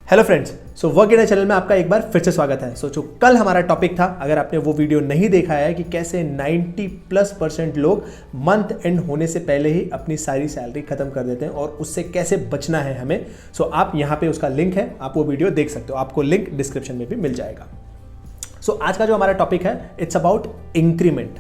Hello friends, so work India channel में आपका एक बार फिर से स्वागत है। जो कल हमारा टॉपिक था, अगर आपने वो वीडियो नहीं देखा है कि कैसे 90+% लोग मंथ एंड होने से पहले ही अपनी सारी सैलरी खत्म कर देते हैं और उससे कैसे बचना है हमें। आप यहाँ पे उसका लिंक है, आप वो वीडियो देख सकते हो, आपको लिंक डिस्क्रिप्शन में भी मिल जाएगा। आज का जो हमारा टॉपिक है, इट्स अबाउट इंक्रीमेंट।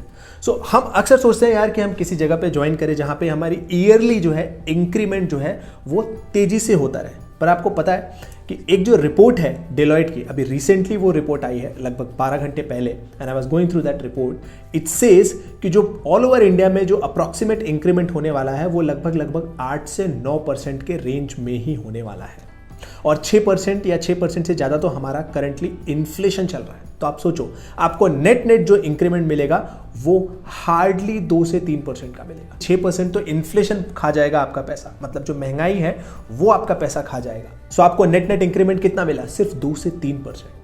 हम अक्सर सोचते हैं यार कि हम किसी जगह पे ज्वाइन करें जहाँ पे हमारी ईयरली जो है इंक्रीमेंट जो है वो तेजी से होता रहे। पर आपको पता है कि एक जो रिपोर्ट है डेलॉयट की, अभी रिसेंटली वो रिपोर्ट आई है लगभग 12 घंटे पहले, and I was going through that report. It says कि जो ऑल ओवर इंडिया में जो अप्रॉक्सीमेट इंक्रीमेंट होने वाला है वो लगभग 8 से 9% के रेंज में ही होने वाला है, और 6% या 6% से ज़्यादा तो हमारा करंटली इन्फ्लेशन चल रहा है। तो आप सोचो, आपको नेट जो इंक्रीमेंट मिलेगा वो हार्डली 2 से 3% का मिलेगा। 6% तो इन्फ्लेशन खा जाएगा आपका पैसा, मतलब जो महंगाई है वो आपका पैसा खा जाएगा। आपको नेट इंक्रीमेंट कितना मिला? सिर्फ 2 से 3%।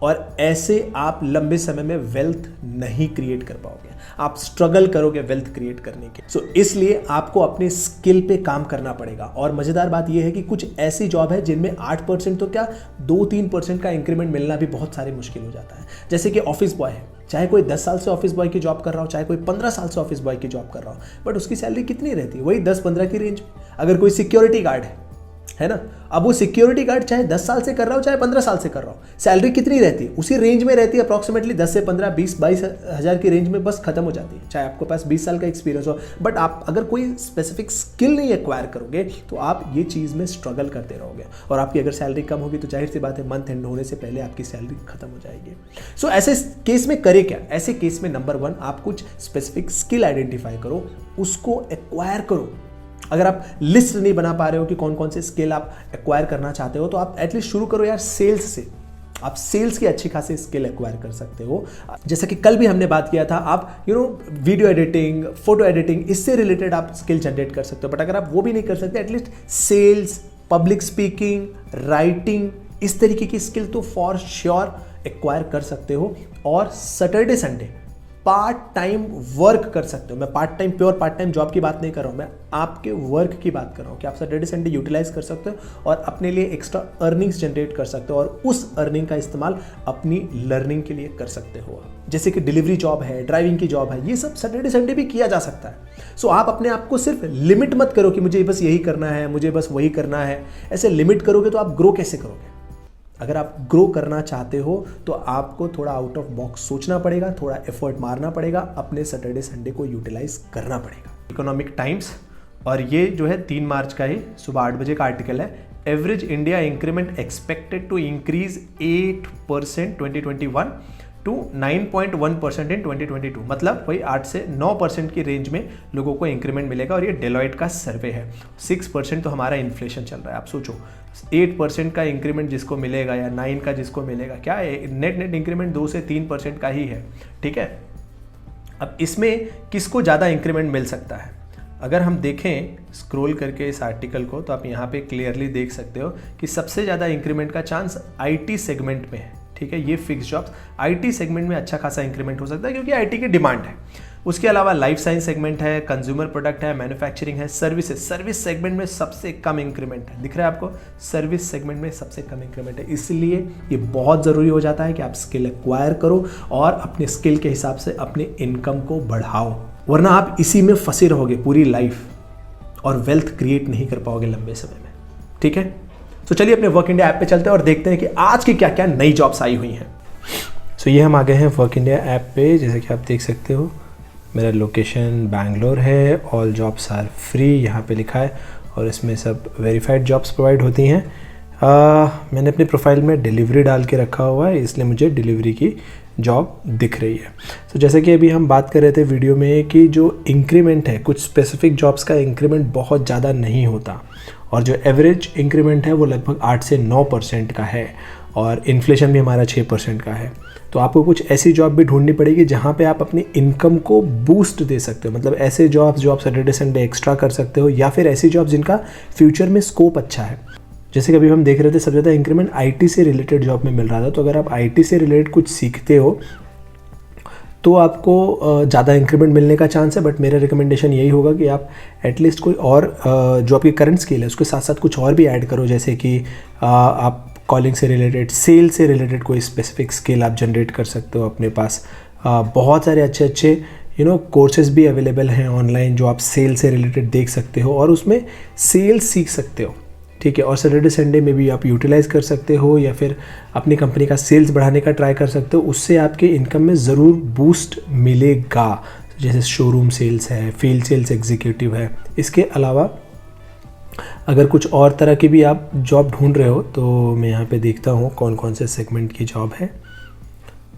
और ऐसे आप लंबे समय में वेल्थ नहीं क्रिएट कर पाओगे, आप स्ट्रगल करोगे वेल्थ क्रिएट करने के। इसलिए आपको अपने स्किल पे काम करना पड़ेगा। और मजेदार बात यह है कि कुछ ऐसी जॉब है जिनमें 8% तो क्या 2-3% का इंक्रीमेंट मिलना भी बहुत सारे मुश्किल हो जाता है। जैसे कि ऑफिस बॉय है, चाहे कोई 10 साल से ऑफिस बॉय की जॉब कर रहा हो, चाहे कोई 15 साल से ऑफिस बॉय की जॉब कर रहा हो, बट उसकी सैलरी कितनी रहती है? वही 10-15 की रेंज। अगर कोई सिक्योरिटी गार्ड है ना, अब वो सिक्योरिटी गार्ड चाहे 10 साल से कर रहा हो चाहे 15 साल से कर रहा हो, सैलरी कितनी रहती है? उसी रेंज में रहती है, अप्रॉक्सीमेटली 10 से 15, 20-22 हज़ार की रेंज में बस खत्म हो जाती है, चाहे आपके पास 20 साल का एक्सपीरियंस हो। बट आप अगर कोई स्पेसिफिक स्किल नहीं एक्वायर करोगे तो आप ये चीज़ में स्ट्रगल करते रहोगे, और आपकी अगर सैलरी कम होगी तो जाहिर सी बात है मंथ एंड होने से पहले आपकी सैलरी खत्म हो जाएगी। ऐसे केस में करे क्या? ऐसे केस में नंबर 1, आप कुछ स्पेसिफिक स्किल आइडेंटिफाई करो, उसको एक्वायर करो। अगर आप लिस्ट नहीं बना पा रहे हो कि कौन कौन से स्किल आप एक्वायर करना चाहते हो, तो आप एटलीस्ट शुरू करो यार सेल्स से। आप सेल्स की अच्छी खासी स्किल एक्वायर कर सकते हो। जैसे कि कल भी हमने बात किया था, आप वीडियो एडिटिंग, फोटो एडिटिंग, इससे रिलेटेड आप स्किल जनरेट कर सकते हो। बट अगर आप वो भी नहीं कर सकते, at least sales, public speaking, writing, इस तरीके की स्किल तो फॉर श्योर एक्वायर कर सकते हो। और Saturday Sunday part time work कर सकते हो। मैं प्योर पार्ट टाइम जॉब की बात नहीं कर रहा हूँ, मैं आपके वर्क की बात कर रहा हूँ कि आप सैटरडे संडे यूटिलाइज कर सकते हो और अपने लिए एक्स्ट्रा अर्निंग्स जनरेट कर सकते हो, और उस अर्निंग का इस्तेमाल अपनी लर्निंग के लिए कर सकते हो। जैसे कि डिलीवरी जॉब है, ड्राइविंग की जॉब है, ये सब सैटरडे संडे भी किया जा सकता है। आप अपने आप को सिर्फ लिमिट मत करो कि मुझे बस यही करना है, मुझे बस वही करना है। ऐसे लिमिट करोगे तो आप ग्रो कैसे करोगे? अगर आप ग्रो करना चाहते हो तो आपको थोड़ा आउट ऑफ बॉक्स सोचना पड़ेगा, थोड़ा एफर्ट मारना पड़ेगा, अपने सैटरडे संडे को यूटिलाइज करना पड़ेगा। इकोनॉमिक टाइम्स, और ये जो है 3 मार्च का ही सुबह 8 बजे का आर्टिकल है। Average India increment expected to increase 8% 2021 to 9.1% in 2022। मतलब वही 8 से 9% की रेंज में लोगों को इंक्रीमेंट मिलेगा, और ये डेलॉयट का सर्वे है। 6% तो हमारा इन्फ्लेशन चल रहा है। आप सोचो 8% का इंक्रीमेंट जिसको मिलेगा या 9 का जिसको मिलेगा, क्या है? नेट इंक्रीमेंट 2 से 3% का ही है, ठीक है। अब इसमें किसको ज़्यादा इंक्रीमेंट मिल सकता है? अगर हम देखें स्क्रॉल करके इस आर्टिकल को, तो आप यहाँ पे क्लियरली देख सकते हो कि सबसे ज़्यादा इंक्रीमेंट का चांस आईटी सेगमेंट में है, ठीक है। ये फिक्स जॉब्स आईटी सेगमेंट में अच्छा खासा इंक्रीमेंट हो सकता है, क्योंकि आईटी की डिमांड है। उसके अलावा लाइफ साइंस सेगमेंट है, कंज्यूमर प्रोडक्ट है, मैन्युफैक्चरिंग है, सर्विस सेगमेंट में सबसे कम इंक्रीमेंट है। दिख रहा है आपको? सर्विस सेगमेंट में सबसे कम इंक्रीमेंट है। इसलिए ये बहुत ज़रूरी हो जाता है कि आप स्किल एक्वायर करो और अपने स्किल के हिसाब से अपने इनकम को बढ़ाओ, वरना आप इसी में फंसे रहोगे पूरी लाइफ और वेल्थ क्रिएट नहीं कर पाओगे लंबे समय में, ठीक है। तो चलिए अपने वर्क इंडिया ऐप पे चलते हैं और देखते हैं कि आज की क्या क्या नई जॉब्स आई हुई हैं। ये हम आ गए हैं वर्क इंडिया ऐप पे। जैसे कि आप देख सकते हो, मेरा लोकेशन बैंगलोर है, ऑल जॉब्स आर फ्री यहाँ पे लिखा है, और इसमें सब वेरीफाइड जॉब्स प्रोवाइड होती हैं। मैंने अपनी प्रोफाइल में डिलीवरी डाल के रखा हुआ है, इसलिए मुझे डिलीवरी की जॉब दिख रही है। जैसे कि अभी हम बात कर रहे थे वीडियो में कि जो इंक्रीमेंट है, कुछ स्पेसिफिक जॉब्स का इंक्रीमेंट बहुत ज़्यादा नहीं होता, और जो एवरेज इंक्रीमेंट है वो लगभग 8 से 9% का है, और इन्फ्लेशन भी हमारा 6% का है। तो आपको कुछ ऐसी जॉब भी ढूंढनी पड़ेगी जहाँ पे आप अपनी इनकम को बूस्ट दे सकते हो। मतलब ऐसे जॉब्स जो आप सैटरडे संडे एक्स्ट्रा कर सकते हो, या फिर ऐसी जॉब जिनका फ्यूचर में स्कोप अच्छा है। जैसे कि अभी हम देख रहे थे, सबसे ज़्यादा इंक्रीमेंट आईटी से रिलेटेड जॉब में मिल रहा था। तो अगर आप आईटी से रिलेटेड कुछ सीखते हो तो आपको ज़्यादा इंक्रीमेंट मिलने का चांस है। बट मेरा रिकमेंडेशन यही होगा कि आप एटलीस्ट कोई और जो आपकी करंट स्किल है उसके साथ साथ कुछ और भी ऐड करो। जैसे कि आप कॉलिंग से रिलेटेड, सेल से रिलेटेड कोई स्पेसिफिक स्किल आप जनरेट कर सकते हो अपने पास। बहुत सारे अच्छे अच्छे कोर्सेज भी अवेलेबल हैं ऑनलाइन जो आप सेल से रिलेटेड देख सकते हो और उसमें सेल सीख सकते हो, ठीक है। और सैटरडे संडे में भी आप यूटिलाइज़ कर सकते हो या फिर अपनी कंपनी का सेल्स बढ़ाने का ट्राई कर सकते हो, उससे आपके इनकम में ज़रूर बूस्ट मिलेगा। जैसे शोरूम सेल्स है, फील्ड सेल्स एग्जीक्यूटिव है। इसके अलावा अगर कुछ और तरह की भी आप जॉब ढूंढ रहे हो तो मैं यहाँ पे देखता हूँ कौन कौन से सेगमेंट की जॉब है।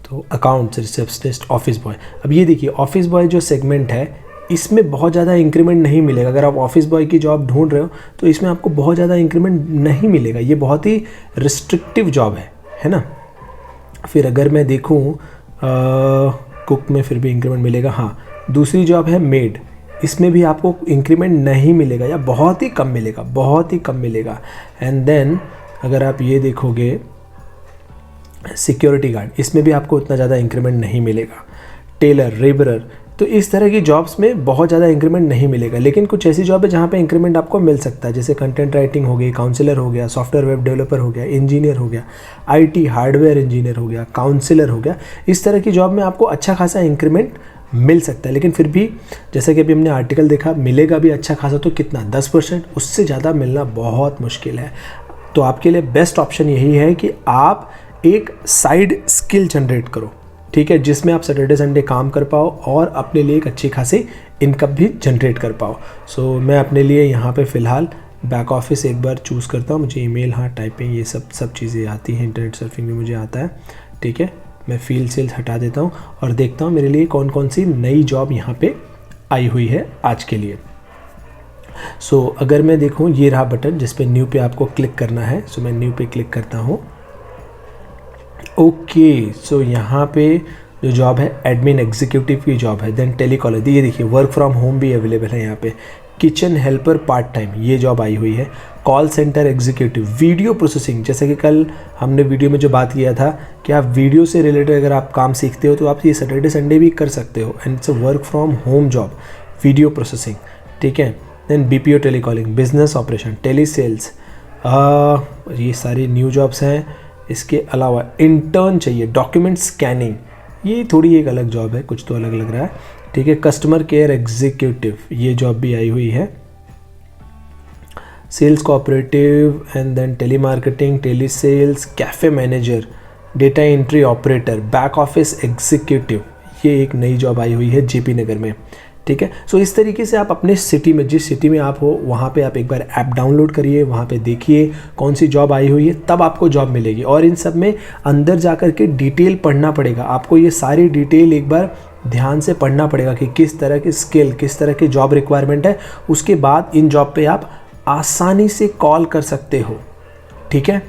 तो अकाउंट्स, रिसेप्शनिस्ट, ऑफिस बॉय। अब ये देखिए ऑफिस बॉय जो सेगमेंट है इसमें बहुत ज़्यादा इंक्रीमेंट नहीं मिलेगा। अगर आप ऑफिस बॉय की जॉब ढूंढ रहे हो तो इसमें आपको बहुत ज़्यादा इंक्रीमेंट नहीं मिलेगा, ये बहुत ही रिस्ट्रिक्टिव जॉब है ना। फिर अगर मैं देखूँ कुक में फिर भी इंक्रीमेंट मिलेगा। हाँ, दूसरी जॉब है मेड, इसमें भी आपको इंक्रीमेंट नहीं मिलेगा या बहुत ही कम मिलेगा, बहुत ही कम मिलेगा। एंड देन अगर आप ये देखोगे सिक्योरिटी गार्ड, इसमें भी आपको उतना ज़्यादा इंक्रीमेंट नहीं मिलेगा। टेलर, लेबरर, तो इस तरह की जॉब्स में बहुत ज़्यादा इंक्रीमेंट नहीं मिलेगा। लेकिन कुछ ऐसी जॉब है जहाँ पे इंक्रीमेंट आपको मिल सकता है, जैसे कंटेंट राइटिंग हो गई, काउंसलर हो गया, सॉफ्टवेयर वेब डेवलपर हो गया, इंजीनियर हो गया, आईटी हार्डवेयर इंजीनियर हो गया, काउंसलर हो गया। इस तरह की जॉब में आपको अच्छा खासा इंक्रीमेंट मिल सकता है। लेकिन फिर भी जैसे कि अभी हमने आर्टिकल देखा, मिलेगा भी अच्छा खासा तो कितना, 10%, उससे ज़्यादा मिलना बहुत मुश्किल है। तो आपके लिए बेस्ट ऑप्शन यही है कि आप एक साइड स्किल जनरेट करो, ठीक है, जिसमें आप सैटरडे संडे काम कर पाओ और अपने लिए एक अच्छी खासी इनकम भी जनरेट कर पाओ। सो मैं अपने लिए यहाँ पे फ़िलहाल बैक ऑफिस एक बार चूज़ करता हूँ। मुझे ईमेल, हाँ, टाइपिंग, ये सब चीज़ें आती हैं, इंटरनेट सर्फिंग भी मुझे आता है, ठीक है। मैं फील्ड सेल्स हटा देता हूँ और देखता हूँ मेरे लिए कौन कौन सी नई जॉब यहाँ पे आई हुई है आज के लिए। सो अगर मैं देखूँ, ये रहा बटन जिस पे न्यू पे आपको क्लिक करना है। सो मैं न्यू पे क्लिक करता हूँ। ओके, सो यहाँ पे जो जॉब है एडमिन एग्जीक्यूटिव की जॉब है। देन टेलीकॉलर, ये देखिए वर्क फ्रॉम होम भी अवेलेबल है यहाँ पे। किचन हेल्पर पार्ट टाइम, ये जॉब आई हुई है। Call centre executive, video processing, जैसे कि कल हमने वीडियो में जो बात किया था कि आप वीडियो से रिलेटेड अगर आप काम सीखते हो तो आप ये सैटरडे संडे भी कर सकते हो। And it's a work from home job, video processing, ठीक है। Then BPO telecalling, business operation, telesales, ये सारी न्यू जॉब्स हैं। इसके अलावा इंटर्न चाहिए, डॉक्यूमेंट स्कैनिंग, ये थोड़ी एक अलग जॉब है, कुछ तो अलग लग रहा है, ठीक है। कस्टमर केयर एग्जीक्यूटिव, ये जॉब भी आई हुई है। Sales cooperative and then tele marketing, tele sales, cafe manager, data entry operator, back office executive, ये एक नई जॉब आई हुई है जेपी नगर में, ठीक है। सो इस तरीके से आप अपने सिटी में, जिस सिटी में आप हो वहाँ पे आप एक बार ऐप डाउनलोड करिए, वहाँ पे देखिए कौन सी जॉब आई हुई है, तब आपको जॉब मिलेगी। और इन सब में अंदर जा कर के डिटेल पढ़ना पड़ेगा आपको, ये सारी डिटेल एक बार ध्यान से पढ़ना पड़ेगा कि किस तरह की स्किल, किस तरह की जॉब रिक्वायरमेंट है। उसके बाद इन जॉब पे आप आसानी से कॉल कर सकते हो, ठीक है।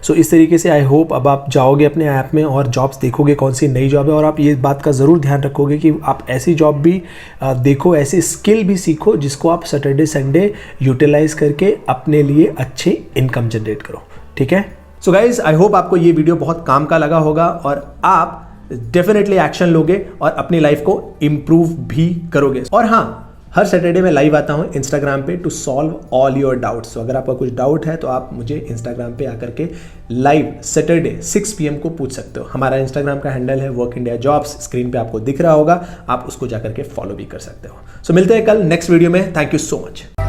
सो इस तरीके से आई होप अब आप जाओगे अपने ऐप में और जॉब्स देखोगे कौन सी नई जॉब है, और आप ये बात का ज़रूर ध्यान रखोगे कि आप ऐसी जॉब भी देखो, ऐसी स्किल भी सीखो जिसको आप सैटरडे संडे यूटिलाइज करके अपने लिए अच्छे इनकम जनरेट करो, ठीक है। सो गाइज, आई होप आपको ये वीडियो बहुत काम का लगा होगा और आप डेफिनेटली एक्शन लोगे और अपनी लाइफ को इम्प्रूव भी करोगे। और हाँ, हर सैटरडे में लाइव आता हूँ इंस्टाग्राम पे to solve all your doubts. तो अगर आपका कुछ डाउट है तो आप मुझे इंस्टाग्राम पे आकर के लाइव सैटरडे 6 PM को पूछ सकते हो। हमारा इंस्टाग्राम का हैंडल है वर्क इंडिया जॉब्स, स्क्रीन पे आपको दिख रहा होगा, आप उसको जाकर के फॉलो भी कर सकते हो। सो मिलते हैं कल नेक्स्ट वीडियो में। Thank you so much.